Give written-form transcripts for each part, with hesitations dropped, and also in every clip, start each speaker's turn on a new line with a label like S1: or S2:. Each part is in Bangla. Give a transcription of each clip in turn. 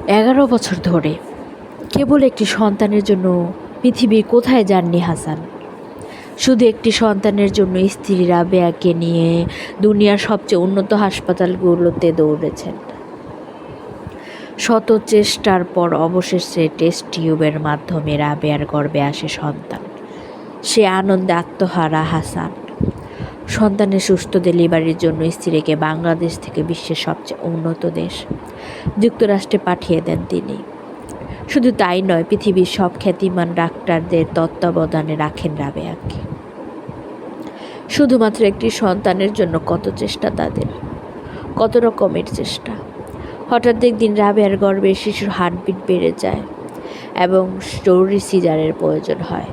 S1: 11 বছর ধরে কেবল একটি সন্তানের জন্য পৃথিবীর কোথায় যাননি হাসান। শুধু একটি সন্তানের জন্য স্ত্রী রাবেয়াকে নিয়ে দুনিয়ার সবচেয়ে উন্নত হাসপাতালগুলোতে দৌড়েছেন। শত চেষ্টার পর অবশেষে টেস্ট টিউবের মাধ্যমে রাবেয়ার গর্ভে আসে সন্তান। সে আনন্দে আত্মহারা হাসান। সন্তানের সুস্থ ডেলিভারির জন্য স্ত্রীকে বাংলাদেশ থেকে বিশ্বের সবচেয়ে উন্নত দেশ যুক্তরাষ্ট্রে পাঠিয়ে দেন তিনি। শুধু তাই নয়, পৃথিবীর সব খ্যাতিমান ডাক্তারদের তত্ত্বাবধানে রাখেন রাবেয়াকে। শুধুমাত্র একটি সন্তানের জন্য কত চেষ্টা তাদের, কত রকমের চেষ্টা। হঠাৎ একদিন রাবেয়ার গর্ভে শিশুর হার্টবিট বেড়ে যায় এবং জরুরি সিজারের প্রয়োজন হয়।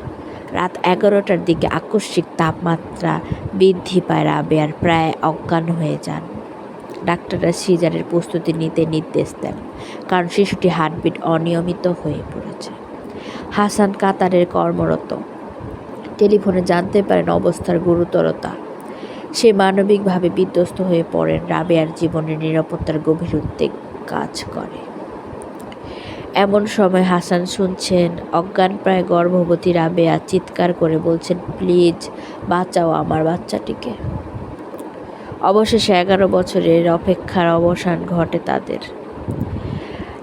S1: রাত 11টার দিকে আকস্মিক তাপমাত্রা বৃদ্ধি পায়, রাবেয়ার প্রায় অজ্ঞান হয়ে যান। ডাক্তাররা সিজারের প্রস্তুতি নিতে নির্দেশ দেন, কারণ শিশুটি হার্টবিট অনিয়মিত হয়ে পড়েছে। হাসান কাতারের কর্মরত। টেলিফোনে জানতে পারেন অবস্থার গুরুতরতা। সে মানবিকভাবে বিধ্বস্ত হয়ে পড়েন। রাবেয়ার জীবনের নিরাপত্তার গভীর উদ্বেগ কাজ করে। এমন সময় হাসান শুনছেন অজ্ঞানপ্রায় গর্ভবতী রাবেয়া চিৎকার করে বলছেন, প্লিজ বাঁচাও আমার বাচ্চাটিকে। অবশেষে 11 বছরের অপেক্ষার অবসান ঘটে তাদের।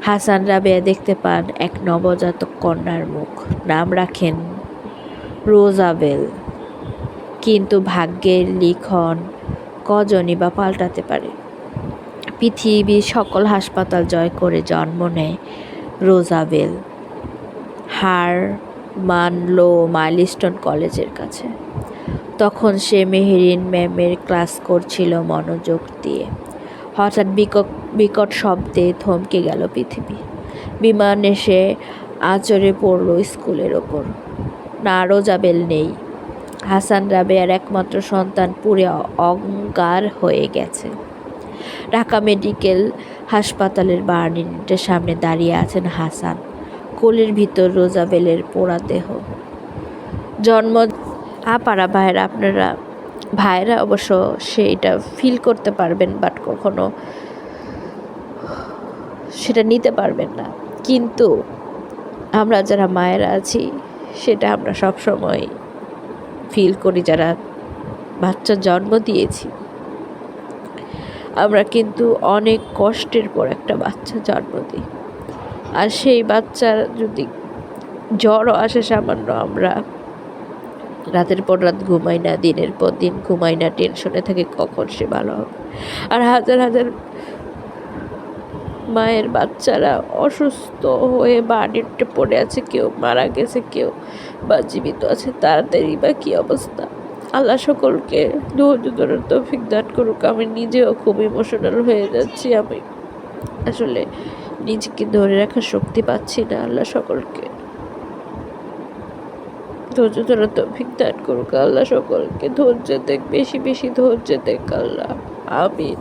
S1: হাসান রাবেয়া দেখতে পান এক নবজাতক কন্যার মুখ। নাম রাখেন রোজাবেল। কিন্তু ভাগ্যের লিখন কজনই বা পাল্টাতে পারে। পৃথিবীর সকল হাসপাতাল জয় করে জন্ম নেয় রোজাবেল হারমানলো মাইলস্টোন কলেজের কাছে। তখন সে মেহেরিন ম্যামের ক্লাস করছিল মনোযোগ দিয়ে। হঠাৎ বিকট শব্দে থমকে গেল পৃথিবী। বিমান এসে আছড়ে পড়ল স্কুলের ওপর। না, রোজাবেল নেই। হাসান রাবেয়ার একমাত্র সন্তান পুড়ে অঙ্গার হয়ে গেছে। ঢাকা মেডিকেল হাসপাতালের বার্ন ইউনিটের সামনে দাঁড়িয়ে আছেন হাসান। কোলের ভিতর রোজাবেলের পোড়া দেহ। জন্ম আপারা ভাইরা, আপনারা ভাইরা অবশ্য সেইটা ফিল করতে পারবেন, বাট কখনো সেটা নিতে পারবেন না। কিন্তু আমরা যারা মায়েরা আছি সেটা আমরা সবসময় ফিল করি, যারা বাচ্চা জন্ম দিয়েছি। আমরা কিন্তু অনেক কষ্টের পর একটা বাচ্চা জন্ম দিই, আর সেই বাচ্চার যদি জ্বরও আসে সামান্য, আমরা রাতের পর রাত ঘুমাই না, দিনের পর দিন ঘুমাই না, টেনশনে থাকি কখন সে ভালো হবে। আর হাজার হাজার মায়ের বাচ্চারা অসুস্থ হয়ে বাড়িতে পড়ে আছে, কেউ মারা গেছে, কেউ বা জীবিত আছে, তাড়াতাড়ি বা কী অবস্থা। আল্লাহ সকলকে ধৈর্য ধরার তৌফিক দান করুক। আমি নিজেও খুব ইমোশনাল হয়ে যাচ্ছি। আমি আসলে নিজেকে ধরে রাখার শক্তি পাচ্ছি না। আল্লাহ সকলকে ধৈর্য ধরার তৌফিক দান করুক। আল্লাহ সকলকে ধৈর্য দেখ, বেশি বেশি ধৈর্য দেখ আল্লাহ। আমিন।